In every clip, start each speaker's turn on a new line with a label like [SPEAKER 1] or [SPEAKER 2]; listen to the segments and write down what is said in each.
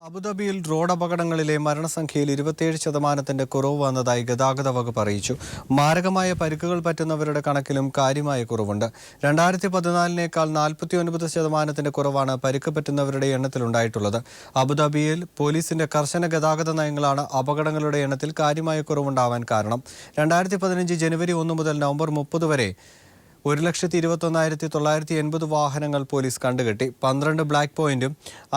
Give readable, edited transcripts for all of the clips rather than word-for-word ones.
[SPEAKER 1] അബുദാബിയിൽ റോഡ് അപകടങ്ങളിലെ മരണസംഖ്യയിൽ 27% കുറവ് വന്നതായി ഗതാഗത വകുപ്പ് അറിയിച്ചു. മാരകമായ പരിക്കുകൾ പറ്റുന്നവരുടെ കണക്കിലും കാര്യമായ കുറവുണ്ട്. 2014-നേക്കാൾ 49% കുറവാണ് പരിക്ക് പറ്റുന്നവരുടെ എണ്ണത്തിലുണ്ടായിട്ടുള്ളത്. അബുദാബിയിൽ പോലീസിന്റെ കർശന ഗതാഗത നയങ്ങളാണ് അപകടങ്ങളുടെ എണ്ണത്തിൽ കാര്യമായ കുറവുണ്ടാവാൻ കാരണം. 2015 ജനുവരി 1 മുതൽ നവംബർ 30 വരെ 1,21,980 വാഹനങ്ങൾ പോലീസ് കണ്ടുകെട്ടി. 12 ബ്ലാക്ക് പോയിന്റും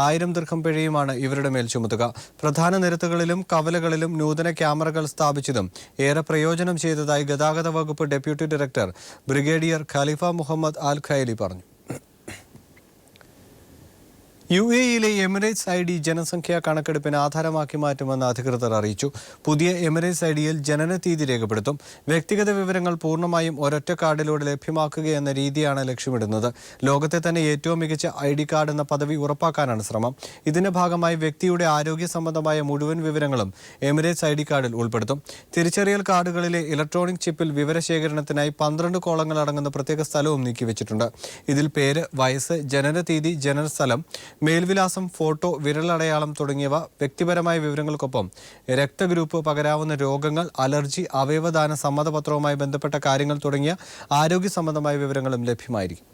[SPEAKER 1] 1000 ദിർഹം പിഴയുമാണ് ഇവരുടെ മേൽ ചുമത്തുക. പ്രധാന നിരത്തുകളിലും കവലകളിലും നൂതന ക്യാമറകൾ സ്ഥാപിച്ചതും ഏറെ പ്രയോജനം ചെയ്തതായി ഗതാഗത വകുപ്പ് ഡെപ്യൂട്ടി ഡയറക്ടർ ബ്രിഗേഡിയർ ഖലീഫ മുഹമ്മദ് അൽ ഖൈലി പറഞ്ഞു. UAE-യിലെ എമിറേറ്റ്സ് ID ജനസംഖ്യാ കണക്കെടുപ്പിന് ആധാരമാക്കി മാറ്റുമെന്ന് അധികൃതർ അറിയിച്ചു. പുതിയ എമിറേറ്റ്സ് IDയിൽ ജനനതീയതി രേഖപ്പെടുത്തും. വ്യക്തിഗത വിവരങ്ങൾ പൂർണ്ണമായും ഒരൊറ്റ കാർഡിലൂടെ ലഭ്യമാക്കുകയെന്ന രീതിയാണ് ലക്ഷ്യമിടുന്നത്. ലോകത്തെ തന്നെ ഏറ്റവും മികച്ച ID കാർഡ് എന്ന പദവി ഉറപ്പാക്കാനാണ് ശ്രമം. ഇതിന്റെ ഭാഗമായി വ്യക്തിയുടെ ആരോഗ്യ സംബന്ധമായ മുഴുവൻ വിവരങ്ങളും എമിറേറ്റ്സ് ID കാർഡിൽ ഉൾപ്പെടുത്തും. തിരിച്ചറിയൽ കാർഡുകളിലെ ഇലക്ട്രോണിക് ചിപ്പിൽ വിവരശേഖരണത്തിനായി 12 കോളങ്ങൾ അടങ്ങുന്ന പ്രത്യേക സ്ഥലവും നീക്കിവെച്ചിട്ടുണ്ട്. ഇതിൽ പേര്, വയസ്സ്, ജനനതീയതി, ജനനസ്ഥലം, മേൽവിലാസം, ഫോട്ടോ, വിരലടയാളം തുടങ്ങിയവ വ്യക്തിപരമായ വിവരങ്ങൾക്കൊപ്പം രക്തഗ്രൂപ്പ്, പകരാവുന്ന രോഗങ്ങൾ, അലർജി, അവയവദാന സമ്മതപത്രവുമായി ബന്ധപ്പെട്ട കാര്യങ്ങൾ തുടങ്ങിയ ആരോഗ്യ സംബന്ധമായ വിവരങ്ങളും ലഭ്യമായിരിക്കും.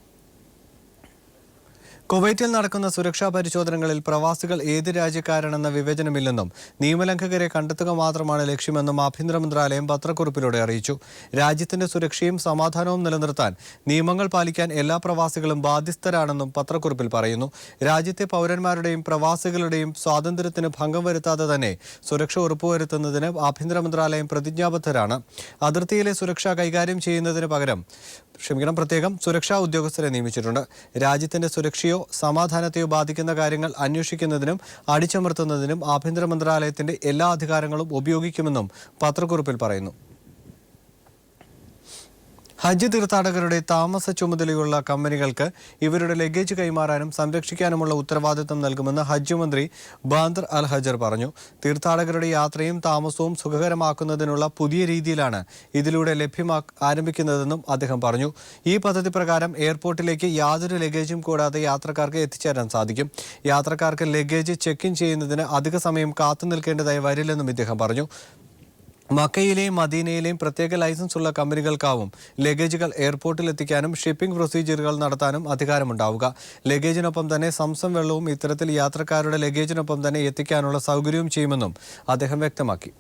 [SPEAKER 1] കുവൈറ്റിൽ നടക്കുന്ന സുരക്ഷാ പരിശോധനകളിൽ പ്രവാസികൾ ഏത് രാജ്യക്കാരാണെന്ന വിവേചനമില്ലെന്നും നിയമലംഘകരെ കണ്ടെത്തുക മാത്രമാണ് ലക്ഷ്യമെന്നും ആഭ്യന്തര മന്ത്രാലയം പത്രക്കുറിപ്പിലൂടെ അറിയിച്ചു. രാജ്യത്തിന്റെ സുരക്ഷയും സമാധാനവും നിലനിർത്താൻ നിയമങ്ങൾ പാലിക്കാൻ എല്ലാ പ്രവാസികളും ബാധ്യസ്ഥരാണെന്നും പത്രക്കുറിപ്പിൽ പറയുന്നു. രാജ്യത്തെ പൗരന്മാരുടെയും പ്രവാസികളുടെയും സ്വാതന്ത്ര്യത്തിന് ഭംഗം വരുത്താതെ തന്നെ സുരക്ഷ ഉറപ്പുവരുത്തുന്നതിന് ആഭ്യന്തര മന്ത്രാലയം പ്രതിജ്ഞാബദ്ധരാണ്. അതിർത്തിയിലെ സുരക്ഷ കൈകാര്യം ചെയ്യുന്നതിന് പ്രത്യേകം സുരക്ഷാ ഉദ്യോഗസ്ഥരെ നിയമിച്ചിട്ടുണ്ട്. രാജ്യത്തിന്റെ സുരക്ഷയോ സമാധാനത്തെയോ ബാധിക്കുന്ന കാര്യങ്ങൾ അന്വേഷിക്കുന്നതിനും അടിച്ചമർത്തുന്നതിനും ആഭ്യന്തര മന്ത്രാലയത്തിന്റെ എല്ലാ അധികാരങ്ങളും ഉപയോഗിക്കുമെന്നും പത്രക്കുറിപ്പിൽ പറയുന്നു. ഹജ്ജ് തീർത്ഥാടകരുടെ താമസ ചുമതലയുള്ള കമ്പനികൾക്ക് ഇവരുടെ ലഗേജ് കൈമാറാനും സംരക്ഷിക്കാനുമുള്ള ഉത്തരവാദിത്തം നൽകുമെന്ന് ഹജ്ജ് മന്ത്രി ബാന്ദർ അൽ ഹജർ പറഞ്ഞു. തീർത്ഥാടകരുടെ യാത്രയും താമസവും സുഖകരമാക്കുന്നതിനുള്ള പുതിയ രീതിയിലാണ് ഇതിലൂടെ ആരംഭിക്കുന്നതെന്നും അദ്ദേഹം പറഞ്ഞു. ഈ പദ്ധതി പ്രകാരം എയർപോർട്ടിലേക്ക് യാതൊരു ലഗേജും കൂടാതെ യാത്രക്കാർക്ക് എത്തിച്ചേരാൻ സാധിക്കും. യാത്രക്കാർക്ക് ലഗേജ് ചെക്ക് ഇൻ ചെയ്യുന്നതിന് അധിക സമയം കാത്തു നിൽക്കേണ്ടതായി വരില്ലെന്നും ഇദ്ദേഹം പറഞ്ഞു. മക്കയിലെയും മദീനയിലെയും പ്രത്യേക ലൈസൻസ് ഉള്ള കമ്പനികൾക്കാവും ലഗേജുകൾ എയർപോർട്ടിൽ എത്തിക്കാനും ഷിപ്പിംഗ് പ്രൊസീജിയറുകൾ നടത്താനും അധികാരമുണ്ടാവുക. ലഗേജിനൊപ്പം തന്നെ സംസം വെള്ളവും ഇത്തരത്തിൽ യാത്രക്കാരുടെ ലഗേജിനൊപ്പം തന്നെ എത്തിക്കാനുള്ള സൗകര്യവും ചെയ്യുമെന്നും അദ്ദേഹം വ്യക്തമാക്കി.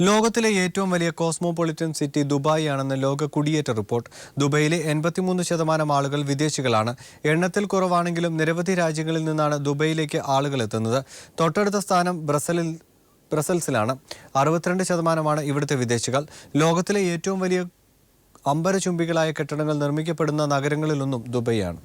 [SPEAKER 1] ലോകത്തിലെ ഏറ്റവും വലിയ കോസ്മോപൊളിറ്റൻ സിറ്റി ദുബായ് ആണെന്ന് ലോക കുടിയേറ്റ റിപ്പോർട്ട്. ദുബൈയിലെ 83% ആളുകൾ വിദേശികളാണ്. എണ്ണത്തിൽ കുറവാണെങ്കിലും നിരവധി രാജ്യങ്ങളിൽ നിന്നാണ് ദുബൈയിലേക്ക് ആളുകൾ എത്തുന്നത്. തൊട്ടടുത്ത സ്ഥാനം ബ്രസൽസിലാണ്. 62% ഇവിടുത്തെ വിദേശികൾ. ലോകത്തിലെ ഏറ്റവും വലിയ അമ്പരചുംബികളായ കെട്ടിടങ്ങൾ നിർമ്മിക്കപ്പെടുന്ന നഗരങ്ങളിലൊന്നും ദുബൈയാണ്.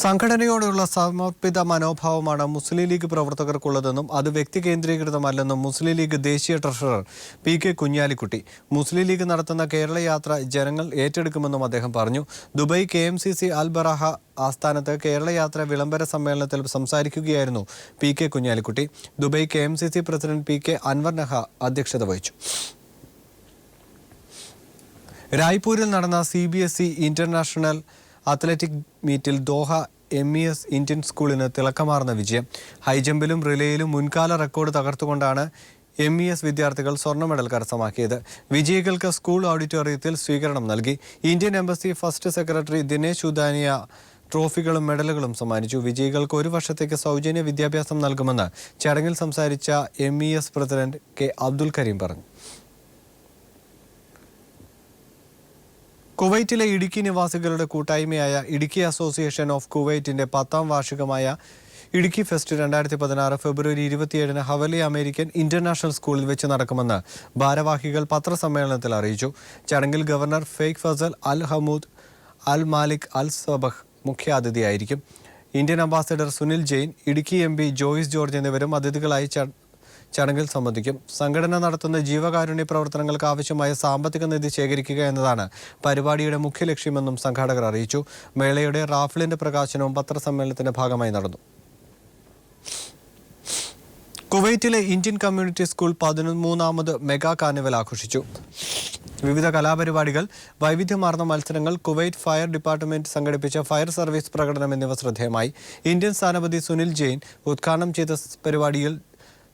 [SPEAKER 1] സംഘടനയോടുള്ള സമർപ്പിത മനോഭാവമാണ് മുസ്ലിം ലീഗ് പ്രവർത്തകർക്കുള്ളതെന്നും അത് വ്യക്തി കേന്ദ്രീകൃതമല്ലെന്നും മുസ്ലിം ലീഗ് ദേശീയ ട്രഷറർ PK കുഞ്ഞാലിക്കുട്ടി. മുസ്ലിം ലീഗ് നടത്തുന്ന കേരള യാത്ര ജനങ്ങൾ ഏറ്റെടുക്കുമെന്നും അദ്ദേഹം പറഞ്ഞു. ദുബൈ KMCC അൽ ബറാഹ ആസ്ഥാനത്ത് കേരള യാത്ര വിളംബര സമ്മേളനത്തിൽ സംസാരിക്കുകയായിരുന്നു PK Kunhalikutty. Dubai KMCC president PK Anwar Naha അധ്യക്ഷത വഹിച്ചു. രായ്പൂരിൽ നടന്ന CBSE ഇന്റർനാഷണൽ അത്ലറ്റിക് മീറ്റിൽ ദോഹ MES ഇന്ത്യൻ സ്കൂളിന് തിളക്കമാർന്ന വിജയം. ഹൈജമ്പിലും റിലേയിലും മുൻകാല റെക്കോർഡ് തകർത്തുകൊണ്ടാണ് MES വിദ്യാർത്ഥികൾ സ്വർണ്ണ മെഡൽ കരസ്ഥമാക്കിയത്. വിജയികൾക്ക് സ്കൂൾ ഓഡിറ്റോറിയത്തിൽ സ്വീകരണം നൽകി. Indian embassy first secretary Dinesh Udania ട്രോഫികളും മെഡലുകളും സമ്മാനിച്ചു. വിജയികൾക്ക് 1 വർഷത്തേക്ക് സൗജന്യ വിദ്യാഭ്യാസം നൽകുമെന്ന് ചടങ്ങിൽ സംസാരിച്ച MES president K Abdul Kareem പറഞ്ഞു. കുവൈറ്റിലെ ഇടുക്കി നിവാസികളുടെ കൂട്ടായ്മയായ ഇടുക്കി അസോസിയേഷൻ ഓഫ് കുവൈറ്റിന്റെ 10ാം വാർഷികമായ ഇടുക്കി ഫെസ്റ്റ് 2016 ഫെബ്രുവരി 27 ഹവലി അമേരിക്കൻ ഇന്റർനാഷണൽ സ്കൂളിൽ വെച്ച് നടക്കുമെന്ന് ഭാരവാഹികൾ പത്രസമ്മേളനത്തിൽ അറിയിച്ചു. ചടങ്ങിൽ governor Faiq Fazal Al Hamoud Al Malik Al Sabah മുഖ്യാതിഥിയായിരിക്കും. Indian ambassador Sunil Jain, Idukki MP Joyce George എന്നിവരും അതിഥികളായി ചടങ്ങിൽ സംബന്ധിക്കും. സംഘടന നടത്തുന്ന ജീവകാരുണ്യ പ്രവർത്തനങ്ങൾക്ക് ആവശ്യമായ സാമ്പത്തിക നിധി ശേഖരിക്കുക എന്നതാണ് പരിപാടിയുടെ മുഖ്യ ലക്ഷ്യമെന്നും സംഘാടകർ അറിയിച്ചു. മേളയുടെ റാഫിളിന്റെ പ്രകാശനവും പത്രസമ്മേളനത്തിന്റെ ഭാഗമായി നടന്നു. കുവൈറ്റിലെ ഇന്ത്യൻ കമ്മ്യൂണിറ്റി സ്കൂൾ 13ാമത് മെഗാ കാർണിവൽ ആഘോഷിച്ചു. വിവിധ കലാപരിപാടികൾ, വൈവിധ്യമാർന്ന മത്സരങ്ങൾ, കുവൈറ്റ് ഫയർ ഡിപ്പാർട്ട്മെന്റ് സംഘടിപ്പിച്ച ഫയർ സർവീസ് പ്രകടനം എന്നിവ ശ്രദ്ധേയമായി. ഇന്ത്യൻ സ്ഥാനപതി സുനിൽ ജെയിൻ ഉദ്ഘാടനം ചെയ്ത പരിപാടിയിൽ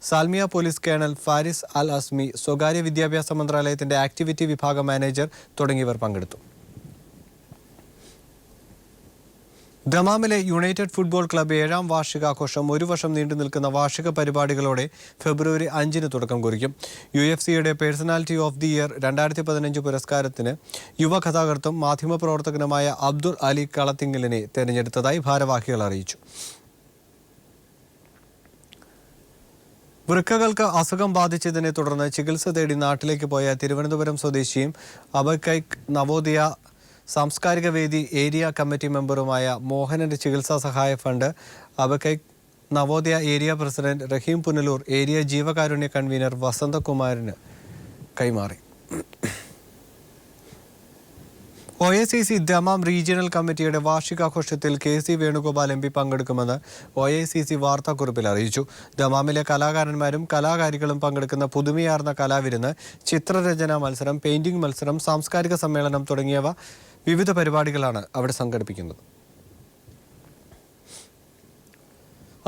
[SPEAKER 1] സാൽമിയ പോലീസ് കേണൽ ഫാരിസ് അൽ അസ്മി, സ്വകാര്യ വിദ്യാഭ്യാസ മന്ത്രാലയത്തിന്റെ ആക്ടിവിറ്റി വിഭാഗം മാനേജർ തുടങ്ങിയവർ പങ്കെടുത്തു. ദമാമിലെ യുണൈറ്റഡ് ഫുട്ബോൾ ക്ലബ്ബ് 7ാം വാർഷികാഘോഷം 1 വർഷം നീണ്ടു നിൽക്കുന്ന വാർഷിക പരിപാടികളോടെ ഫെബ്രുവരി 5-ന് തുടക്കം കുറിക്കും. UFC personality of the year 2015 പുരസ്കാരത്തിന് യുവ കഥാകൃത്തും മാധ്യമപ്രവർത്തകനുമായ അബ്ദുൾ അലി കളത്തിങ്ങലിനെ തെരഞ്ഞെടുത്തതായി ഭാരവാഹികൾ അറിയിച്ചു. വൃക്കകൾക്ക് അസുഖം ബാധിച്ചതിനെ തുടർന്ന് ചികിത്സ തേടി നാട്ടിലേക്ക് പോയ തിരുവനന്തപുരം സ്വദേശിയും അബക്കൈക്ക് നവോദയ സാംസ്കാരിക വേദി ഏരിയ കമ്മിറ്റി മെമ്പറുമായ മോഹനന്റെ ചികിത്സാ സഹായ ഫണ്ട് അബക്കൈക്ക് നവോദയ ഏരിയ പ്രസിഡന്റ് റഹീം പുനലൂർ ഏരിയ ജീവകാരുണ്യ കൺവീനർ വസന്തകുമാറിന് കൈമാറി. OICC ദമാം റീജിയണൽ കമ്മിറ്റിയുടെ വാർഷികാഘോഷത്തിൽ KC വേണുഗോപാൽ MP പങ്കെടുക്കുമെന്ന് OICC വാർത്താക്കുറിപ്പിൽ അറിയിച്ചു. ദമാമിലെ കലാകാരന്മാരും കലാകാരികളും പങ്കെടുക്കുന്ന പുതുമയാർന്ന കലാവിരുന്ന്, ചിത്രരചനാ മത്സരം, പെയിന്റിംഗ് മത്സരം, സാംസ്കാരിക സമ്മേളനം തുടങ്ങിയവ വിവിധ പരിപാടികളാണ് അവിടെ സംഘടിപ്പിക്കുന്നത്.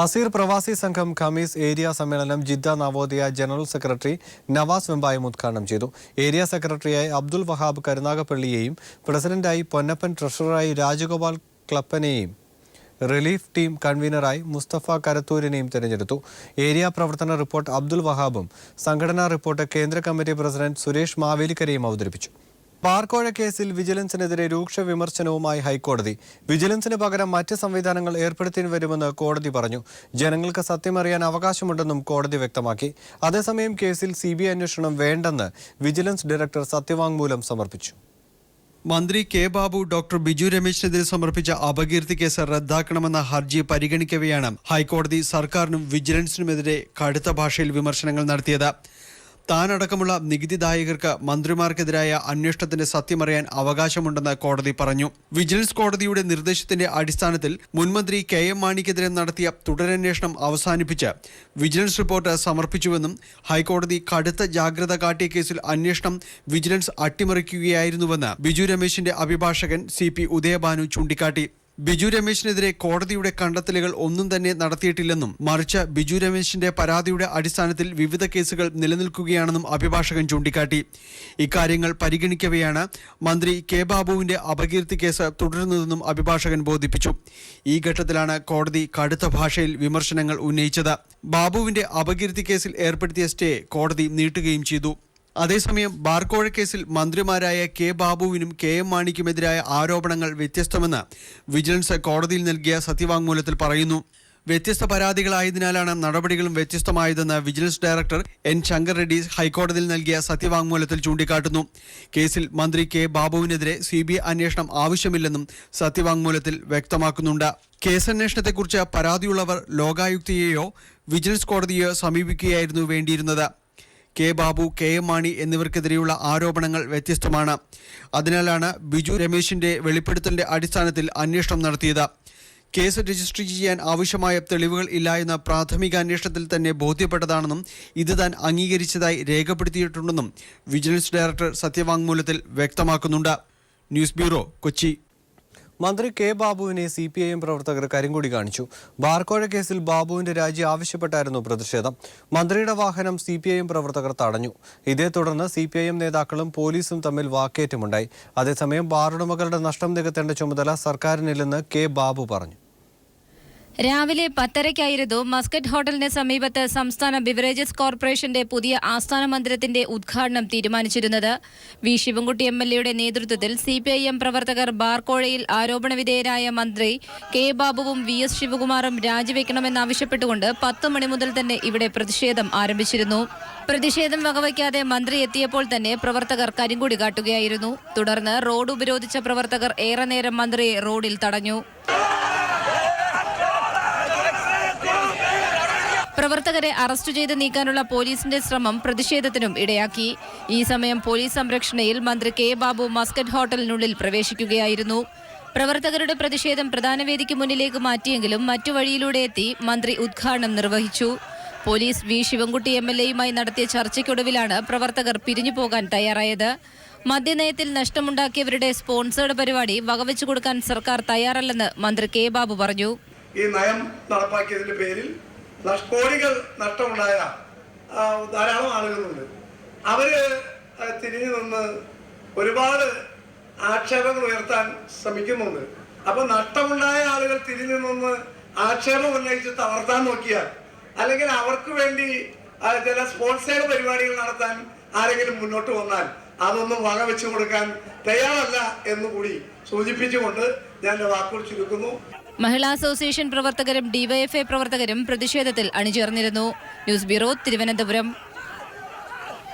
[SPEAKER 1] Asir Pravasi Sangham Khamis area സമ്മേളനം Jeddah Navodaya general secretary Navas Vembayam ഉദ്ഘാടനം ചെയ്തു. ഏരിയ സെക്രട്ടറിയായി അബ്ദുൽ വഹാബ് കരുനാഗപ്പള്ളിയെയും പ്രസിഡന്റായി പൊന്നപ്പൻ, ട്രഷററായി രാജഗോപാൽ ക്ലപ്പനെയും റിലീഫ് ടീം കൺവീനറായി മുസ്തഫ കരത്തൂരിനെയും തെരഞ്ഞെടുത്തു. ഏരിയ പ്രവർത്തന റിപ്പോർട്ട് അബ്ദുൽ വഹാബും സംഘടനാ റിപ്പോർട്ട് കേന്ദ്ര കമ്മിറ്റി പ്രസിഡന്റ് സുരേഷ് മാവേലിക്കരയും അവതരിപ്പിച്ചു. പാർക്കോഴ കേസിൽ വിജിലൻസിനെതിരെ രൂക്ഷ വിമർശനവുമായി ഹൈക്കോടതി. വിജിലൻസിന് പകരം മറ്റ് സംവിധാനങ്ങൾ ഏർപ്പെടുത്തേണ്ടി വരുമെന്ന് കോടതി പറഞ്ഞു. ജനങ്ങൾക്ക് സത്യമറിയാൻ അവകാശമുണ്ടെന്നും കോടതി വ്യക്തമാക്കി. അതേസമയം കേസിൽ CBI അന്വേഷണം വേണ്ടെന്ന് വിജിലൻസ് ഡയറക്ടർ സത്യവാങ്മൂലം സമർപ്പിച്ചു. മന്ത്രി കെ ബാബു ഡോക്ടർ ബിജു രമേശിനെതിരെ സമർപ്പിച്ച അപകീർത്തി കേസ് റദ്ദാക്കണമെന്ന ഹർജി പരിഗണിക്കവെയാണ് ഹൈക്കോടതി സർക്കാരിനും വിജിലൻസിനുമെതിരെ കടുത്ത ഭാഷയിൽ വിമർശനങ്ങൾ നടത്തിയത്. താനടക്കമുള്ള നികുതിദായകർക്ക് മന്ത്രിമാർക്കെതിരായ അന്വേഷണത്തിന്റെ സത്യമറിയാൻ അവകാശമുണ്ടെന്ന് കോടതി പറഞ്ഞു. വിജിലൻസ് കോടതിയുടെ നിർദ്ദേശത്തിന്റെ അടിസ്ഥാനത്തിൽ മുൻമന്ത്രി KM മാണിക്കെതിരെ നടത്തിയ തുടരന്വേഷണം അവസാനിപ്പിച്ച് വിജിലൻസ് റിപ്പോർട്ട് സമർപ്പിച്ചുവെന്നും ഹൈക്കോടതി കടുത്ത ജാഗ്രത കാട്ടിയ കേസിൽ അന്വേഷണം വിജിലൻസ് അട്ടിമറിക്കുകയായിരുന്നുവെന്ന് ബിജു രമേശിന്റെ അഭിഭാഷകൻ CP ഉദയഭാനു ചൂണ്ടിക്കാട്ടി. ബിജു രമേശിനെതിരെ കോടതിയുടെ കണ്ടെത്തലുകൾ ഒന്നും തന്നെ നടത്തിയിട്ടില്ലെന്നും മറിച്ച് ബിജു രമേശിന്റെ പരാതിയുടെ അടിസ്ഥാനത്തിൽ വിവിധ കേസുകൾ നിലനിൽക്കുകയാണെന്നും അഭിഭാഷകൻ ചൂണ്ടിക്കാട്ടി. ഇക്കാര്യങ്ങൾ പരിഗണിക്കവെയാണ് മന്ത്രി കെ ബാബുവിന്റെ അപകീർത്തി കേസ് തുടരുന്നതെന്നും അഭിഭാഷകൻ ബോധിപ്പിച്ചു. ഈ ഘട്ടത്തിലാണ് കോടതി കടുത്ത ഭാഷയിൽ വിമർശനങ്ങൾ ഉന്നയിച്ചത്. ബാബുവിന്റെ അപകീർത്തി കേസിൽ ഏർപ്പെടുത്തിയ സ്റ്റേ കോടതി നീട്ടുകയും ചെയ്തു. അതേസമയം ബാർക്കോഴ കേസിൽ മന്ത്രിമാരായ കെ ബാബുവിനും KM മാണിക്കുമെതിരായ ആരോപണങ്ങൾ വ്യത്യസ്തമെന്ന് വിജിലൻസ് കോടതിയിൽ നൽകിയ സത്യവാങ്മൂലത്തിൽ പറയുന്നു. വ്യത്യസ്ത പരാതികളായതിനാലാണ് നടപടികളും വ്യത്യസ്തമായതെന്ന് vigilance director N. Shankar Reddy ഹൈക്കോടതിയിൽ നൽകിയ സത്യവാങ്മൂലത്തിൽ ചൂണ്ടിക്കാട്ടുന്നു. കേസിൽ മന്ത്രി കെ ബാബുവിനെതിരെ CBI അന്വേഷണം ആവശ്യമില്ലെന്നും സത്യവാങ്മൂലത്തിൽ വ്യക്തമാക്കുന്നുണ്ട്. കേസന്വേഷണത്തെക്കുറിച്ച് പരാതിയുള്ളവർ ലോകായുക്തയെയോ വിജിലൻസ് കോടതിയെയോ സമീപിക്കുകയായിരുന്നു വേണ്ടിയിരുന്നത്. കെ ബാബു, KM മാണി എന്നിവർക്കെതിരെയുള്ള ആരോപണങ്ങൾ വ്യത്യസ്തമാണ്. അതിനാലാണ് ബിജു രമേശിന്റെ വെളിപ്പെടുത്തലിന്റെ അടിസ്ഥാനത്തിൽ അന്വേഷണം നടത്തിയത്. കേസ് രജിസ്റ്റർ ചെയ്യാൻ ആവശ്യമായ തെളിവുകൾ ഇല്ല എന്ന പ്രാഥമിക അന്വേഷണത്തിൽ തന്നെ ബോധ്യപ്പെട്ടതാണെന്നും ഇത് താൻ അംഗീകരിച്ചതായി രേഖപ്പെടുത്തിയിട്ടുണ്ടെന്നും വിജിലൻസ് ഡയറക്ടർ സത്യവാങ്മൂലത്തിൽ വ്യക്തമാക്കുന്നുണ്ട്. News bureau, Kochi. മന്ത്രി കെ ബാബുവിനെ CPIM പ്രവർത്തകർ കരിങ്കൊടി കാണിച്ചു. ബാർക്കോഴ കേസിൽ ബാബുവിന്റെ രാജി ആവശ്യപ്പെട്ടായിരുന്നു പ്രതിഷേധം. മന്ത്രിയുടെ വാഹനം CPIM പ്രവർത്തകർ തടഞ്ഞു. ഇതേ തുടർന്ന് CPIM നേതാക്കളും പോലീസും തമ്മിൽ വാക്കേറ്റമുണ്ടായി. അതേസമയം ബാറുടമകളുടെ നഷ്ടം നികത്തേണ്ട ചുമതല സർക്കാരിനില്ലെന്ന് കെ ബാബു പറഞ്ഞു.
[SPEAKER 2] രാവിലെ 10:30 മസ്കറ്റ് ഹോട്ടലിന് സമീപത്ത് സംസ്ഥാന ബിവറേജസ് കോർപ്പറേഷന്റെ പുതിയ ആസ്ഥാന മന്ദിരത്തിന്റെ ഉദ്ഘാടനം തീരുമാനിച്ചിരുന്നത്. വി ശിവൻകുട്ടി MLA നേതൃത്വത്തിൽ CPIM പ്രവർത്തകർ ബാർക്കോഴയിൽ ആരോപണവിധേയരായ മന്ത്രി കെ ബാബുവും VS ശിവകുമാറും രാജിവെക്കണമെന്നാവശ്യപ്പെട്ടുകൊണ്ട് 10 മണി മുതൽ തന്നെ ഇവിടെ പ്രതിഷേധം ആരംഭിച്ചിരുന്നു. പ്രതിഷേധം വകവയ്ക്കാതെ മന്ത്രി എത്തിയപ്പോൾ തന്നെ പ്രവർത്തകർ കരിങ്കൊടി കാട്ടുകയായിരുന്നു. തുടർന്ന് റോഡ് ഉപരോധിച്ച പ്രവർത്തകർ ഏറെ നേരം മന്ത്രിയെ റോഡിൽ തടഞ്ഞു. പ്രവർത്തകരെ അറസ്റ്റ് ചെയ്ത് നീക്കാനുള്ള പോലീസിന്റെ ശ്രമം പ്രതിഷേധത്തിനും ഇടയാക്കി. ഈ സമയം പോലീസ് സംരക്ഷണയിൽ മന്ത്രി കെ ബാബു മസ്കറ്റ് ഹോട്ടലിനുള്ളിൽ പ്രവേശിക്കുകയായിരുന്നു. പ്രവർത്തകരുടെ പ്രതിഷേധം പ്രധാന വേദിക്ക് മുന്നിലേക്ക് മാറ്റിയെങ്കിലും മറ്റു വഴിയിലൂടെ എത്തി മന്ത്രി ഉദ്ഘാടനം നിർവഹിച്ചു. പോലീസ് വി ശിവൻകുട്ടി MLA യുമായി നടത്തിയ ചർച്ചയ്ക്കൊടുവിലാണ് പ്രവർത്തകർ പിരിഞ്ഞു പോകാൻ തയ്യാറായത്. മദ്യനയത്തിൽ നഷ്ടമുണ്ടാക്കിയവരുടെ സ്പോൺസേഡ് പരിപാടി വകവെച്ചു കൊടുക്കാൻ സർക്കാർ തയ്യാറല്ലെന്ന് മന്ത്രി കെ ബാബു പറഞ്ഞു.
[SPEAKER 3] ഈ നയം നടപ്പാക്കിയതിന്റെ പേരിൽ കോടികൾ നഷ്ടമുണ്ടായ ധാരാളം ആളുകളുണ്ട്. അവര് തിരിഞ്ഞു നിന്ന് ഒരുപാട് ആക്ഷേപങ്ങൾ ഉയർത്താൻ ശ്രമിക്കുന്നുണ്ട്. അപ്പൊ നഷ്ടമുണ്ടായ ആളുകൾ തിരിഞ്ഞു നിന്ന് ആക്ഷേപം ഉന്നയിച്ച് തളർത്താൻ നോക്കിയാൽ, അല്ലെങ്കിൽ അവർക്ക് വേണ്ടി ചില സ്പോൺസേഡ് പരിപാടികൾ നടത്താൻ ആരെങ്കിലും മുന്നോട്ട് വന്നാൽ അതൊന്നും വകവെച്ചു കൊടുക്കാൻ തയ്യാറല്ല എന്നുകൂടി സൂചിപ്പിച്ചുകൊണ്ട് ഞാൻ എൻ്റെ വാക്കുകൾ ചുരുക്കുന്നു.
[SPEAKER 2] മഹിളാ അസോസിയേഷൻ പ്രവർത്തകരും ഡിവൈഎഫ്ഐ പ്രവർത്തകരും പ്രതിഷേധത്തിൽ അണിചേർന്നിരുന്നു. News bureau, Thiruvananthapuram.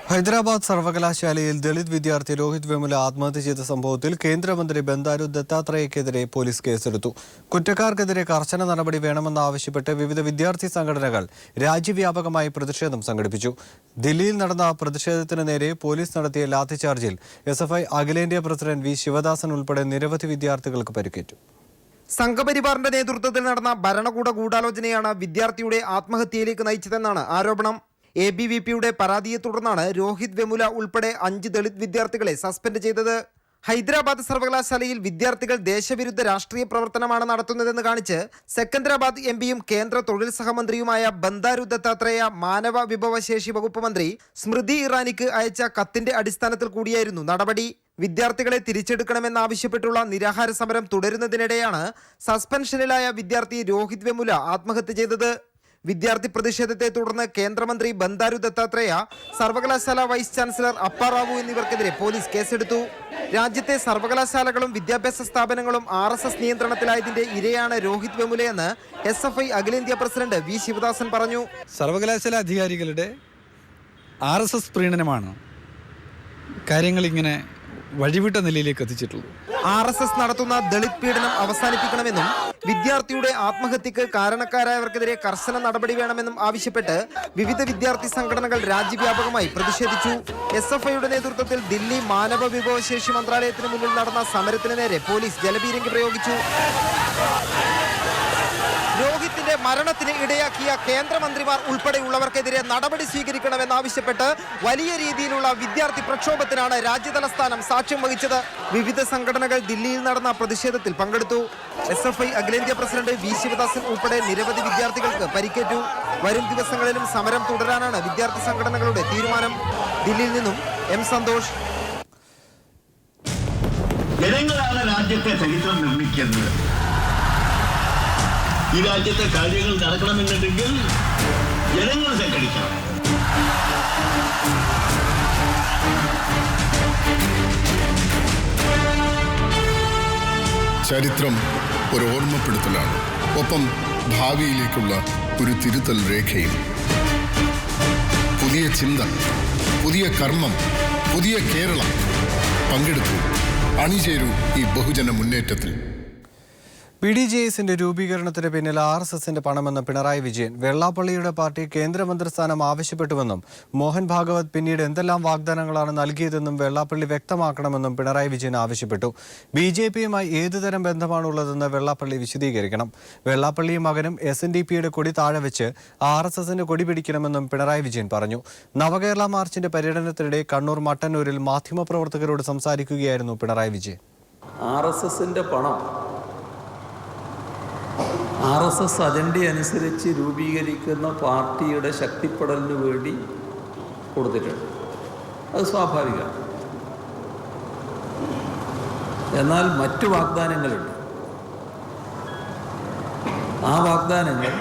[SPEAKER 1] ഹൈദരാബാദ് സർവകലാശാലയിൽ ദളിത് വിദ്യാർത്ഥി രോഹിത് വെമുല ആത്മഹത്യ ചെയ്ത സംഭവത്തിൽ കേന്ദ്രമന്ത്രി ബന്ദാരു ദത്താത്രേയക്കെതിരെ പോലീസ് കേസെടുത്തു. കുറ്റക്കാർക്കെതിരെ കർശന നടപടി വേണമെന്നാവശ്യപ്പെട്ട് വിവിധ വിദ്യാർത്ഥി സംഘടനകൾ രാജ്യവ്യാപകമായി പ്രതിഷേധം സംഘടിപ്പിച്ചു. ദില്ലിയിൽ നടന്ന പ്രതിഷേധത്തിന് നേരെ പോലീസ് നടത്തിയ ലാത്തിചാർജിൽ SFI അഖിലേന്ത്യാ പ്രസിഡന്റ് വി ശിവദാസൻ ഉൾപ്പെടെ നിരവധി വിദ്യാർത്ഥികൾക്ക് പരിക്കേറ്റു.
[SPEAKER 4] സംഘപരിവാറിന്റെ നേതൃത്വത്തിൽ നടന്ന ഭരണകൂട ഗൂഢാലോചനയാണ് വിദ്യാർത്ഥിയുടെ ആത്മഹത്യയിലേക്ക് നയിച്ചതെന്നാണ് ആരോപണം. ABVPയുടെ പരാതിയെ തുടർന്നാണ് രോഹിത് വെമുല ഉൾപ്പെടെ 5 ദളിത് വിദ്യാർത്ഥികളെ സസ്പെൻഡ് ചെയ്തത്. ഹൈദരാബാദ് സർവകലാശാലയിൽ വിദ്യാർത്ഥികൾ ദേശവിരുദ്ധ രാഷ്ട്രീയ പ്രവർത്തനമാണ് നടത്തുന്നതെന്ന് കാണിച്ച് സെക്കന്ദരാബാദ് MPയും കേന്ദ്ര തൊഴിൽ സഹമന്ത്രിയുമായ ബന്ദാരു ദത്താത്രേയ മാനവ വിഭവശേഷി വകുപ്പ് മന്ത്രി സ്മൃതി ഇറാനിക്ക് അയച്ച കത്തിന്റെ അടിസ്ഥാനത്തിൽ കൂടിയായിരുന്നു നടപടി. വിദ്യാർത്ഥികളെ തിരിച്ചെടുക്കണമെന്നാവശ്യപ്പെട്ടുള്ള നിരാഹാര സമരം തുടരുന്നതിനിടെയാണ് സസ്പെൻഷനിലായ വിദ്യാർത്ഥി രോഹിത് വെമുല ആത്മഹത്യ ചെയ്തത്. വിദ്യാർത്ഥി പ്രതിഷേധത്തെ തുടർന്ന് കേന്ദ്രമന്ത്രി ബന്ദാരു ദത്താത്രേയ, സർവകലാശാല വൈസ് ചാൻസലർ അപ്പ റാവു എന്നിവർക്കെതിരെ പോലീസ് കേസെടുത്തു. രാജ്യത്തെ സർവകലാശാലകളും വിദ്യാഭ്യാസ സ്ഥാപനങ്ങളും RSS നിയന്ത്രണത്തിലായതിന്റെ ഇരയാണ് രോഹിത് വെമുലയെന്ന് SFI അഖിലേന്ത്യാ പ്രസിഡന്റ് വി ശിവദാസൻ പറഞ്ഞു.
[SPEAKER 5] സർവകലാശാല അധികാരികളുടെ RSS പ്രീണനമാണ് കാര്യങ്ങൾ ഇങ്ങനെ വഴിവിട്ട നിലയിലേക്ക് എത്തിച്ചിട്ടുള്ളത്.
[SPEAKER 4] RSS നടത്തുന്ന ദളിത് പീഡനം അവസാനിപ്പിക്കണമെന്നും വിദ്യാർത്ഥിയുടെ ആത്മഹത്യക്ക് കാരണക്കാരായവർക്കെതിരെ കർശന നടപടി വേണമെന്നും ആവശ്യപ്പെട്ട് വിവിധ വിദ്യാർത്ഥി സംഘടനകൾ രാജ്യവ്യാപകമായി പ്രതിഷേധിച്ചു. SFIയുടെ നേതൃത്വത്തിൽ ദില്ലി മാനവ വിഭവശേഷി മന്ത്രാലയത്തിന് മുന്നിൽ നടന്ന സമരത്തിന് നേരെ പോലീസ് ജലപീരങ്കി പ്രയോഗിച്ചു. രോഹിത്തിന്റെ മരണത്തിന് ഇടയാക്കിയ കേന്ദ്രമന്ത്രിമാർ ഉൾപ്പെടെയുള്ളവർക്കെതിരെ നടപടി സ്വീകരിക്കണമെന്നാവശ്യപ്പെട്ട് വലിയ രീതിയിലുള്ള വിദ്യാർത്ഥി പ്രക്ഷോഭത്തിനാണ് രാജ്യതലസ്ഥാനം സാക്ഷ്യം വഹിച്ചത്. വിവിധ സംഘടനകൾ ദില്ലിയിൽ നടന്ന പ്രതിഷേധത്തിൽ പങ്കെടുത്തു. SFI അഖിലേന്ത്യാ പ്രസിഡന്റ് വി ശിവദാസൻ ഉൾപ്പെടെ നിരവധി വിദ്യാർത്ഥികൾക്ക് പരിക്കേറ്റു. വരും ദിവസങ്ങളിലും സമരം തുടരാനാണ് വിദ്യാർത്ഥി സംഘടനകളുടെ തീരുമാനം. ദില്ലിയിൽ നിന്നും M സന്തോഷ്.
[SPEAKER 6] ജനങ്ങളാണ് രാജ്യത്തെ ചരിത്രം നിർമ്മിക്കുന്നത്. ഈ രാജ്യത്തെ കാര്യങ്ങൾ നടക്കണമെന്നുണ്ടെങ്കിൽ ജനങ്ങൾ സംഘടിക്കണം.
[SPEAKER 7] ചരിത്രം ഒരു ഓർമ്മപ്പെടുത്തലാണ്, ഒപ്പം ഭാവിയിലേക്കുള്ള ഒരു തിരുത്തൽ രേഖയും. പുതിയ ചിന്ത, പുതിയ കർമ്മം, പുതിയ കേരളം. പങ്കെടുക്കൂ, അണിചേരൂ ഈ ബഹുജന മുന്നേറ്റത്തിൽ.
[SPEAKER 1] PDJSന്റെ രൂപീകരണത്തിന് പിന്നിൽ RSSന്റെ പണമെന്ന പിണറായി വിജയൻ. വെള്ളാപ്പള്ളിയുടെ പാർട്ടി കേന്ദ്രമന്ത്രിസ്ഥാനം ആവശ്യപ്പെട്ടുവെന്നും മോഹൻ ഭാഗവത് പിന്നീട് എന്തെല്ലാം വാഗ്ദാനങ്ങളാണ് നൽകിയതെന്നും വെള്ളാപ്പള്ളി വ്യക്തമാക്കണമെന്നും പിണറായി വിജയൻ ആവശ്യപ്പെട്ടു. BJPയുമായി ഏതുതരം ബന്ധമാണുള്ളതെന്ന് വെള്ളാപ്പള്ളി വിശദീകരിക്കണം. വെള്ളാപ്പള്ളിയും മകനും SNDPയുടെ കൊടി താഴെ വെച്ച് RSSന്റെ കൊടി പിടിക്കണമെന്നും പിണറായി വിജയൻ പറഞ്ഞു. നവകേരള മാർച്ചിന്റെ പര്യടനത്തിനിടെ കണ്ണൂർ മട്ടന്നൂരിൽ മാധ്യമപ്രവർത്തകരോട് സംസാരിക്കുകയായിരുന്നു പിണറായി വിജയൻ.
[SPEAKER 8] RSSന്റെ പണം RSS അജണ്ട അനുസരിച്ച് രൂപീകരിക്കുന്ന പാർട്ടിയുടെ ശക്തിപ്പെടലിന് വേണ്ടി കൊടുത്തിട്ടുണ്ട്. അത് സ്വാഭാവികമാണ്. എന്നാൽ മറ്റു വാഗ്ദാനങ്ങളുണ്ട്. ആ വാഗ്ദാനങ്ങൾ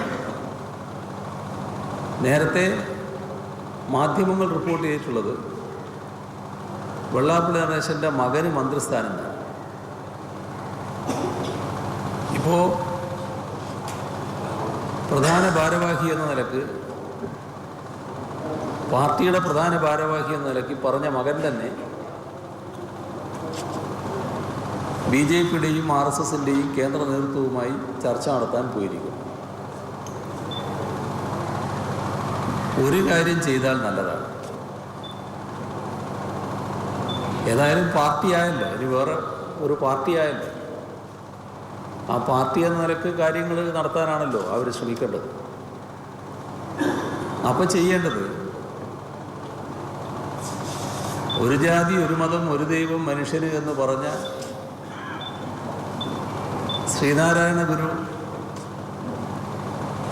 [SPEAKER 8] നേരത്തെ മാധ്യമങ്ങൾ റിപ്പോർട്ട് ചെയ്തിട്ടുള്ളത് വെള്ളാപ്പള്ളി നടേശൻ്റെ മകന് മന്ത്രിസ്ഥാനം. ഇപ്പോൾ പ്രധാന ഭാരവാഹി എന്ന നിലക്ക്, പാർട്ടിയുടെ പ്രധാന ഭാരവാഹി എന്ന നിലയ്ക്ക് പറഞ്ഞ മകൻ തന്നെ BJPയുടെയും RSSന്റെയും കേന്ദ്ര നേതൃത്വവുമായി ചർച്ച നടത്താൻ പോയിരിക്കും. ഒരു കാര്യം ചെയ്താൽ നല്ലതാണ്. ഏതായാലും പാർട്ടിയായല്ലോ, ഇനി വേറെ ഒരു പാർട്ടിയായല്ലോ. ആ പാർട്ടി എന്ന നിലക്ക് കാര്യങ്ങൾ നടത്താനാണല്ലോ അവർ ശ്രമിക്കേണ്ടത്. അപ്പോൾ ചെയ്യേണ്ടത് ഒരു ജാതി ഒരു മതം ഒരു ദൈവം മനുഷ്യന് എന്ന് പറഞ്ഞ ശ്രീനാരായണ ഗുരു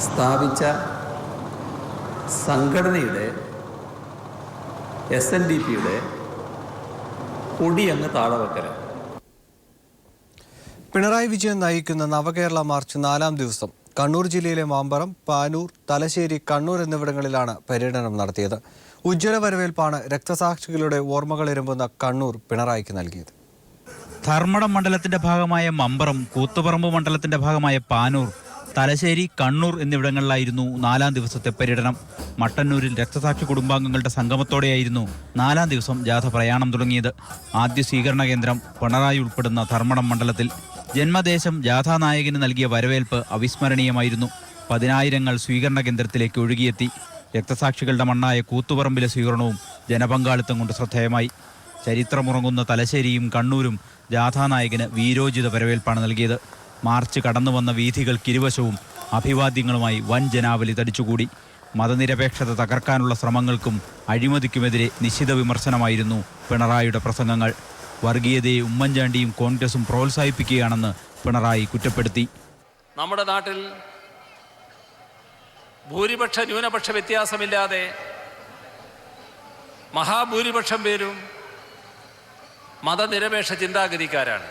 [SPEAKER 8] സ്ഥാപിച്ച സംഘടനയുടെ SNDPയുടെ കൊടി അങ്ങ് താഴെ വെക്കലാണ്.
[SPEAKER 1] പിണറായി വിജയൻ നയിക്കുന്ന നവകേരള മാർച്ച് 4-ാം ദിവസം കണ്ണൂർ ജില്ലയിലെ മാമ്പറം, പാനൂർ, തലശ്ശേരി, കണ്ണൂർ എന്നിവിടങ്ങളിലാണ് പര്യടനം നടത്തിയത്. ഉജ്ജ്വല വരവേൽപ്പാണ് രക്തസാക്ഷികളുടെ ഓർമ്മകളിരമ്പുന്ന കണ്ണൂർ പിണറായിക്ക് നൽകിയത്.
[SPEAKER 9] ധർമ്മടം മണ്ഡലത്തിന്റെ ഭാഗമായ മമ്പറം, കൂത്തുപറമ്പ് മണ്ഡലത്തിന്റെ ഭാഗമായ പാനൂർ, തലശ്ശേരി, കണ്ണൂർ എന്നിവിടങ്ങളിലായിരുന്നു 4-ാം ദിവസത്തെ പര്യടനം. മട്ടന്നൂരിൽ രക്തസാക്ഷി കുടുംബാംഗങ്ങളുടെ സംഗമത്തോടെയായിരുന്നു 4-ാം ദിവസം ജാഥ പ്രയാണം തുടങ്ങിയത്. ആദ്യ സ്വീകരണ കേന്ദ്രം പിണറായി ഉൾപ്പെടുന്ന ധർമ്മടം മണ്ഡലത്തിൽ. ജന്മദേശം ജാഥാനായകന് നൽകിയ വരവേൽപ്പ് അവിസ്മരണീയമായിരുന്നു. 10,000 സ്വീകരണ കേന്ദ്രത്തിലേക്ക് ഒഴുകിയെത്തി. രക്തസാക്ഷികളുടെ മണ്ണായ കൂത്തുപറമ്പിലെ സ്വീകരണവും ജനപങ്കാളിത്തം കൊണ്ട് ശ്രദ്ധേയമായി. ചരിത്രമുറങ്ങുന്ന തലശ്ശേരിയും കണ്ണൂരും ജാഥാനായകന് വീരോചിത വരവേൽപ്പാണ് നൽകിയത്. മാർച്ച് കടന്നു വന്ന വീഥികൾക്കിരുവശവും അഭിവാദ്യങ്ങളുമായി വൻ ജനാവലി തടിച്ചുകൂടി. മതനിരപേക്ഷത തകർക്കാനുള്ള ശ്രമങ്ങൾക്കും അഴിമതിക്കുമെതിരെ നിശിത വിമർശനമായിരുന്നു പിണറായിയുടെ പ്രസംഗങ്ങൾ. വർഗീയതയെ ഉമ്മൻചാണ്ടിയും കോൺഗ്രസും പ്രോത്സാഹിപ്പിക്കുകയാണെന്ന് പിണറായി കുറ്റപ്പെടുത്തി.
[SPEAKER 8] നമ്മുടെ നാട്ടിൽ ഭൂരിപക്ഷ ന്യൂനപക്ഷ വ്യത്യാസമില്ലാതെ മഹാഭൂരിപക്ഷം പേരും മതനിരപേക്ഷ ചിന്താഗതിക്കാരാണ്.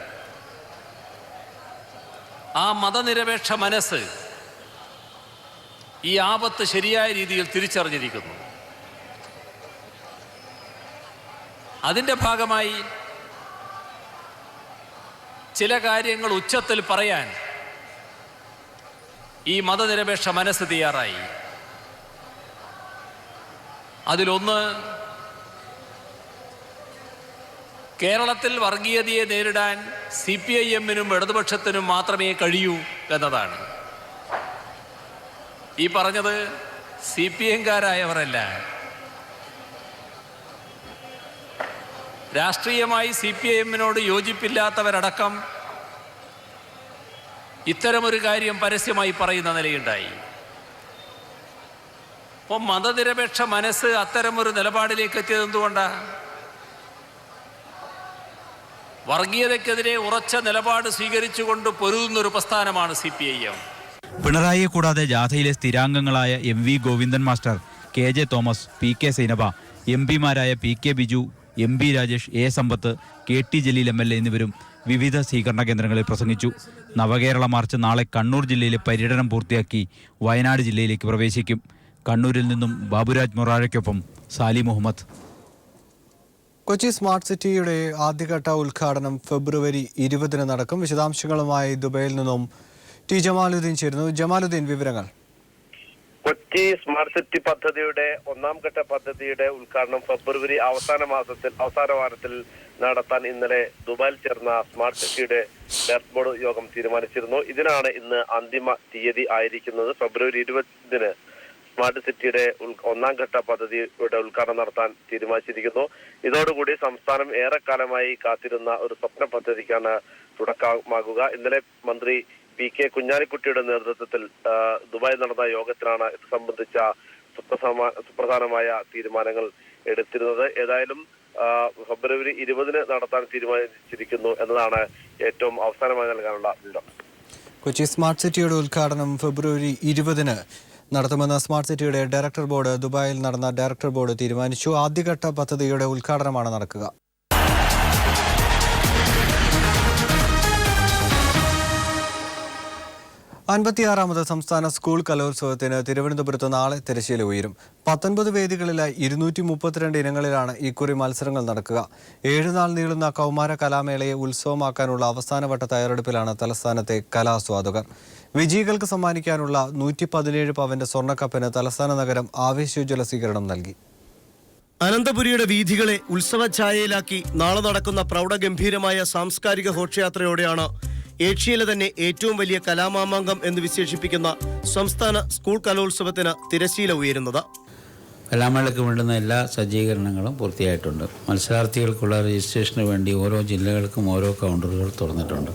[SPEAKER 8] ആ മതനിരപേക്ഷ മനസ്സ് ഈ ആപത്ത് ശരിയായ രീതിയിൽ തിരിച്ചറിഞ്ഞിരിക്കുന്നു. അതിൻ്റെ ഭാഗമായി ചില കാര്യങ്ങൾ ഉച്ചത്തിൽ പറയാൻ ഈ മതനിരപേക്ഷ മനസ്സ് തയ്യാറായി. അതിലൊന്ന്, കേരളത്തിൽ വർഗീയതയെ നേരിടാൻ CPIM-നും ഇടതുപക്ഷത്തിനും മാത്രമേ കഴിയൂ എന്നതാണ്. ഈ പറഞ്ഞത് CPM-കാരായവരല്ല. രാഷ്ട്രീയമായി CPIM-നോട് യോജിപ്പില്ലാത്തവരടക്കം ഇത്തരമൊരു കാര്യം പരസ്യമായി പറയുന്ന നിലയുണ്ടായി. അപ്പം മതനിരപേക്ഷ മനസ്സ് അത്തരമൊരു നിലപാടിലേക്ക് എത്തിയത് എന്തുകൊണ്ടാണ്? വർഗീയതയ്ക്കെതിരെ ഉറച്ച നിലപാട് സ്വീകരിച്ചുകൊണ്ട് പൊരുതുന്നൊരു പ്രസ്ഥാനമാണ് CPIM.
[SPEAKER 9] പിണറായിയെ കൂടാതെ ജാഥയിലെ സ്ഥിരാംഗങ്ങളായ MV Govindan master, KJ Thomas, PK Sainaba, MP-മാരായ PK Biju, MP Rajesh, A Sampath, KT Jaleel MLA എന്നിവരും വിവിധ സ്വീകരണ കേന്ദ്രങ്ങളിൽ പ്രസംഗിച്ചു. നവകേരള മാർച്ച് നാളെ കണ്ണൂർ ജില്ലയിലെ പര്യടനം പൂർത്തിയാക്കി വയനാട് ജില്ലയിലേക്ക് പ്രവേശിക്കും. കണ്ണൂരിൽ നിന്നും ബാബുരാജ് മൊറാഴയ്ക്കൊപ്പം സാലി മുഹമ്മദ്.
[SPEAKER 1] കൊച്ചി സ്മാർട്ട് സിറ്റിയുടെ ആദ്യഘട്ട ഉദ്ഘാടനം ഫെബ്രുവരി 20 നടക്കും. വിശദാംശങ്ങളുമായി ദുബൈയിൽ നിന്നും T ജമാലുദ്ദീൻ ചേരുന്നു. ജമാലുദ്ദീൻ, വിവരങ്ങൾ.
[SPEAKER 10] കൊച്ചി സ്മാർട്ട് സിറ്റി പദ്ധതിയുടെ 1-ാം ഘട്ട പദ്ധതിയുടെ ഉദ്ഘാടനം ഫെബ്രുവരി അവസാന വാരത്തിൽ നടത്താൻ ഇന്നലെ ദുബായിൽ ചേർന്ന സ്മാർട്ട് സിറ്റിയുടെ ഡയറക്ടർ ബോർഡ് യോഗം തീരുമാനിച്ചിരുന്നു. ഇതിനാണ് ഇന്ന് അന്തിമ തീയതി ആയിരിക്കുന്നത്. ഫെബ്രുവരി 20 സ്മാർട്ട് സിറ്റിയുടെ 1-ാം ഘട്ട പദ്ധതിയുടെ ഉദ്ഘാടനം നടത്താൻ തീരുമാനിച്ചിരിക്കുന്നു. ഇതോടുകൂടി സംസ്ഥാനം ഏറെക്കാലമായി കാത്തിരുന്ന ഒരു സ്വപ്ന പദ്ധതിക്കാണ് തുടക്കമാകുക. ഇന്നലെ മന്ത്രി PK കുഞ്ഞാലിക്കുട്ടിയുടെ നേതൃത്വത്തിൽ ദുബായിൽ നടന്ന യോഗത്തിലാണ് ഇത് സംബന്ധിച്ച സുപ്രധാനമായ തീരുമാനങ്ങൾ എടുത്തിരുന്നത്. ഏതായാലും ഫെബ്രുവരി 20 നടത്താൻ തീരുമാനിച്ചിരിക്കുന്നു എന്നതാണ് ഏറ്റവും അവസാനമായി നൽകാനുള്ള വിവരം.
[SPEAKER 1] കൊച്ചി സ്മാർട്ട് സിറ്റിയുടെ ഉദ്ഘാടനം ഫെബ്രുവരി 20 നടത്തുമെന്ന് സ്മാർട്ട് സിറ്റിയുടെ ഡയറക്ടർ ബോർഡ് ദുബായിൽ നടന്ന ഡയറക്ടർ ബോർഡ് തീരുമാനിച്ചു. ആദ്യഘട്ട പദ്ധതിയുടെ ഉദ്ഘാടനമാണ് നടക്കുക. 56ാമത് സംസ്ഥാന സ്കൂൾ കലോത്സവത്തിന് തിരുവനന്തപുരത്ത് നാളെ തിരശ്ശീല ഉയരും. 19 വേദികളിലായി 232 ഇനങ്ങളിലാണ് ഇക്കുറി മത്സരങ്ങൾ നടക്കുക. 7 നാൾ നീളുന്ന കൗമാര കലാമേളയെ ഉത്സവമാക്കാനുള്ള അവസാനവട്ട തയ്യാറെടുപ്പിലാണ് തലസ്ഥാനത്തെ കലാസ്വാദകർ. വിജയികൾക്ക് സമ്മാനിക്കാനുള്ള 117 പവന്റെ സ്വർണ്ണക്കപ്പിന് തലസ്ഥാന നഗരം ആവേശോജ്വല സ്വീകരണം നൽകി.
[SPEAKER 11] അനന്തപുരിയുടെ വീഥികളെ ഉത്സവഛായയിലാക്കി നാളെ നടക്കുന്ന പ്രൗഢഗംഭീരമായ സാംസ്കാരിക ഘോഷയാത്രയോടെയാണ് ഏഷ്യയിലെ തന്നെ ഏറ്റവും വലിയ കലാമാമാങ്കം എന്ന് വിശേഷിപ്പിക്കുന്ന സംസ്ഥാന സ്കൂൾ കലോത്സവത്തിന് തിരശ്ശീല ഉയരുന്നത്.
[SPEAKER 12] കലാമേളയ്ക്ക് വേണ്ടുന്ന എല്ലാ സജ്ജീകരണങ്ങളും പൂർത്തിയായിട്ടുണ്ട്. മത്സരാർത്ഥികൾക്കുള്ള രജിസ്ട്രേഷന് വേണ്ടി ഓരോ ജില്ലകൾക്കും ഓരോ കൗണ്ടറുകൾ തുറന്നിട്ടുണ്ട്.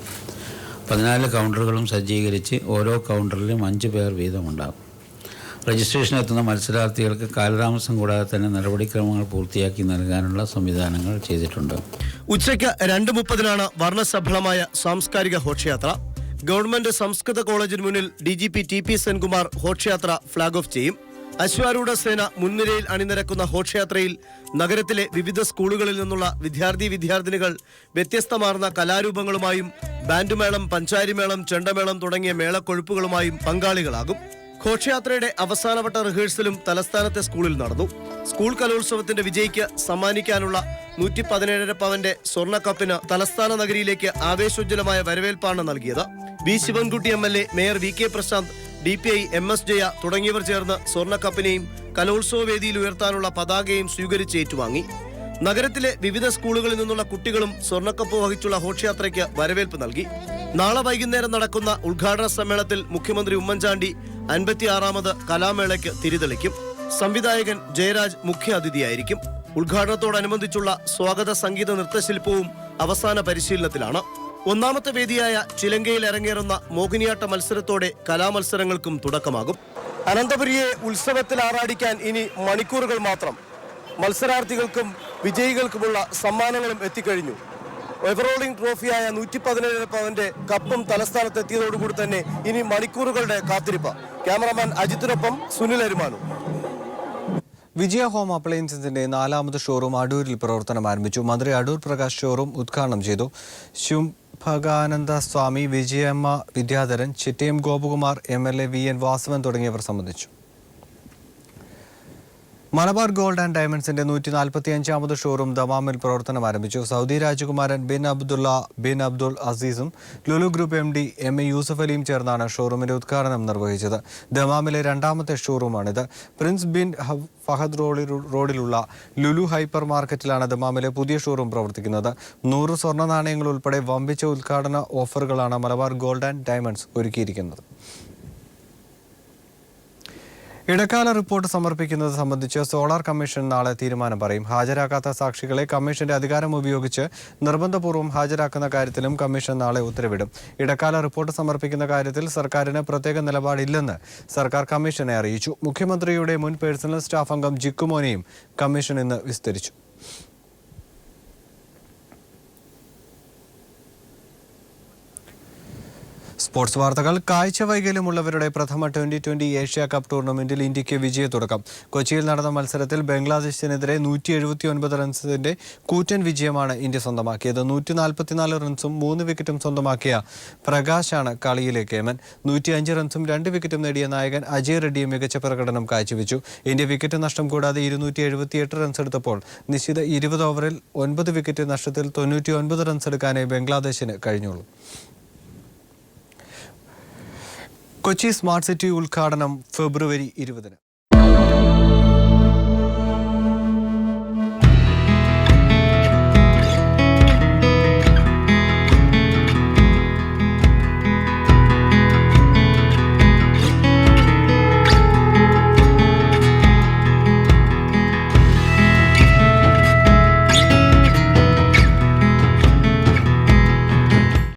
[SPEAKER 12] 14 കൗണ്ടറുകളും സജ്ജീകരിച്ച് ഓരോ കൗണ്ടറിലും 5 പേർ വീതമുണ്ടാകും. രജിസ്ട്രേഷൻ എത്തുന്ന മത്സരാർത്ഥികൾക്ക് കാലതാമസം കൂടാതെ തന്നെ നടപടിക്രമങ്ങൾ പൂർത്തിയാക്കി നൽകാനുള്ള സംവിധാനങ്ങൾ ചെയ്തിട്ടുണ്ട്.
[SPEAKER 11] ഉച്ചയ്ക്ക് 2:30 വർണ്ണസഫലമായ സാംസ്കാരിക ഘോഷയാത്ര. ഗവൺമെന്റ് സംസ്കൃത കോളേജിന് മുന്നിൽ DGP TP സെൻകുമാർ ഘോഷയാത്ര ഫ്ളാഗ് ഓഫ് ചെയ്യും. അശ്വാരൂഢ സേന മുൻനിരയിൽ അണിനിരക്കുന്ന ഘോഷയാത്രയിൽ നഗരത്തിലെ വിവിധ സ്കൂളുകളിൽ നിന്നുള്ള വിദ്യാർത്ഥിനികൾ വ്യത്യസ്തമാർന്ന കലാരൂപങ്ങളുമായും ബാൻഡുമേളം, പഞ്ചാരിമേളം, ചെണ്ടമേളം തുടങ്ങിയ മേളക്കൊഴുപ്പുകളുമായും പങ്കാളികളാകും. ഘോഷയാത്രയുടെ അവസാനവട്ട റിഹേഴ്സലും തലസ്ഥാനത്തെ സ്കൂളിൽ നടന്നു. സ്കൂൾ കലോത്സവത്തിന്റെ വിജയിക്ക് സമ്മാനിക്കാനുള്ള 117.5 പവന്റെ സ്വർണ്ണക്കപ്പിന് തലസ്ഥാന നഗരിയിലേക്ക് ആവേശോജ്വലമായ വരവേൽപ്പാണ് നൽകിയത്. V Sivankutty MLA, mayor VK Prasanth, DPI MS Jaya തുടങ്ങിയവർ ചേർന്ന് സ്വർണ്ണക്കപ്പിനെയും കലോത്സവ വേദിയിൽ ഉയർത്താനുള്ള പതാകയും സ്വീകരിച്ച് ഏറ്റുവാങ്ങി. നഗരത്തിലെ വിവിധ സ്കൂളുകളിൽ നിന്നുള്ള കുട്ടികളും സ്വർണ്ണക്കപ്പ് വഹിച്ചുള്ള ഘോഷയാത്രയ്ക്ക് വരവേൽപ്പ് നൽകി. നാളെ വൈകുന്നേരം നടക്കുന്ന ഉദ്ഘാടന സമ്മേളനത്തിൽ മുഖ്യമന്ത്രി ഉമ്മൻചാണ്ടി 56ാമത് കലാമേളയ്ക്ക് തിരിതെളിക്കും. സംവിധായകൻ ജയരാജ് മുഖ്യ അതിഥിയായിരിക്കും. ഉദ്ഘാടനത്തോടനുബന്ധിച്ചുള്ള സ്വാഗത സംഗീത നൃത്തശില്പവും അവസാന പരിശീലനത്തിലാണ്. ഒന്നാമത്തെ വേദിയായ ചിലങ്കയിൽ അരങ്ങേറുന്ന മോഹിനിയാട്ട മത്സരത്തോടെ കലാമത്സരങ്ങൾക്കും തുടക്കമാകും. അനന്തപുരിയെ ഉത്സവത്തിൽ ആറാടിക്കാൻ ഇനി മണിക്കൂറുകൾ മാത്രം. മത്സരാർത്ഥികൾക്കും വിജയികൾക്കുമുള്ള സമ്മാനങ്ങളും എത്തിക്കഴിഞ്ഞു. എവറോളിംഗ് ട്രോഫിയായ 117 പവന്റെ കപ്പും തലസ്ഥാനത്തെത്തിയതോടുകൂടി തന്നെ ഇനി മണിക്കൂറുകളുടെ കാത്തിരിപ്പ്. ക്യാമറാമാൻ അജിത്തിനൊപ്പം സുനിൽ അരുമാനു.
[SPEAKER 1] വിജയ ഹോം അപ്ലയൻസസിന്റെ 4ാമത് ഷോറൂം അടൂരിൽ പ്രവർത്തനം ആരംഭിച്ചു. മന്ത്രി അടൂർ പ്രകാശ് ഷോറൂം ഉദ്ഘാടനം ചെയ്തു. ശുംഭകാനന്ദ സ്വാമി, വിജയമ്മ വിദ്യാധരൻ, ചിറ്റയം ഗോപകുമാർ, MLA VN വാസവൻ തുടങ്ങിയവർ സംബന്ധിച്ചു. മലബാർ ഗോൾഡ് ആൻഡ് ഡയമണ്ട്സിന്റെ 145ാമത് ഷോറൂം ദമാമിൽ പ്രവർത്തനം ആരംഭിച്ചു. സൗദി രാജകുമാരൻ ബിൻ അബ്ദുള്ള ബിൻ അബ്ദുൾ അസീസും Lulu group MD MA Yusuff അലിയും ചേർന്നാണ് ഷോറൂമിന്റെ ഉദ്ഘാടനം നിർവഹിച്ചത്. ദമാമിലെ 2ാമത്തെ ഷോറൂമാണിത്. പ്രിൻസ് ബിൻ ഫഹദ് റോഡിലുള്ള ലുലു ഹൈപ്പർ മാർക്കറ്റിലാണ് ദമാമിലെ പുതിയ ഷോറൂം പ്രവർത്തിക്കുന്നത്. 100 സ്വർണ്ണ നാണയങ്ങൾ ഉൾപ്പെടെ വമ്പിച്ച ഉദ്ഘാടന ഓഫറുകളാണ് മലബാർ ഗോൾഡ് ആൻഡ് ഡയമണ്ട്സ് ഒരുക്കിയിരിക്കുന്നത്. ഇടക്കാല റിപ്പോർട്ട് സമർപ്പിക്കുന്നത് സംബന്ധിച്ച് സോളാർ കമ്മീഷൻ നാളെ തീരുമാനം പറയും. ഹാജരാക്കാത്ത സാക്ഷികളെ കമ്മീഷന്റെ അധികാരം ഉപയോഗിച്ച് നിർബന്ധപൂർവ്വം ഹാജരാക്കുന്ന കാര്യത്തിലും കമ്മീഷൻ നാളെ ഉത്തരവിടും. ഇടക്കാല റിപ്പോർട്ട് സമർപ്പിക്കുന്ന കാര്യത്തിൽ സർക്കാരിന് പ്രത്യേക നിലപാടില്ലെന്ന് സർക്കാർ കമ്മീഷനെ അറിയിച്ചു. മുഖ്യമന്ത്രിയുടെ മുൻ പേഴ്സണൽ സ്റ്റാഫ് അംഗം ജിക്കുമോനെയും കമ്മീഷൻ ഇന്ന് വിസ്തരിച്ചു. സ്പോർട്സ് വാർത്തകൾ. കാഴ്ച വൈകല്യമുള്ളവരുടെ പ്രഥമ 2020 ഏഷ്യ കപ്പ് ടൂർണമെന്റിൽ ഇന്ത്യക്ക് വിജയത്തുടക്കം. കൊച്ചിയിൽ നടന്ന മത്സരത്തിൽ ബംഗ്ലാദേശിനെതിരെ 179 റൺസിന്റെ കൂറ്റൻ വിജയമാണ് ഇന്ത്യ സ്വന്തമാക്കിയത്. 144 റൺസും 3 വിക്കറ്റും സ്വന്തമാക്കിയ പ്രകാശാണ് കളിയിലെ കേമൻ. 105 റൺസും 2 വിക്കറ്റും നേടിയ നായകൻ അജയ് റെഡ്ഡിയും മികച്ച പ്രകടനം കാഴ്ചവെച്ചു. ഇന്ത്യ വിക്കറ്റ് നഷ്ടം കൂടാതെ 278 റൺസ് എടുത്തപ്പോൾ നിശ്ചിത 20 ഓവറിൽ 9 വിക്കറ്റ് നഷ്ടത്തിൽ 99 റൺസ് എടുക്കാനേ ബംഗ്ലാദേശിന് കഴിഞ്ഞുള്ളൂ. കൊച്ചി സ്മാർട്ട് സിറ്റി ഉദ്ഘാടനം ഫെബ്രുവരി 20.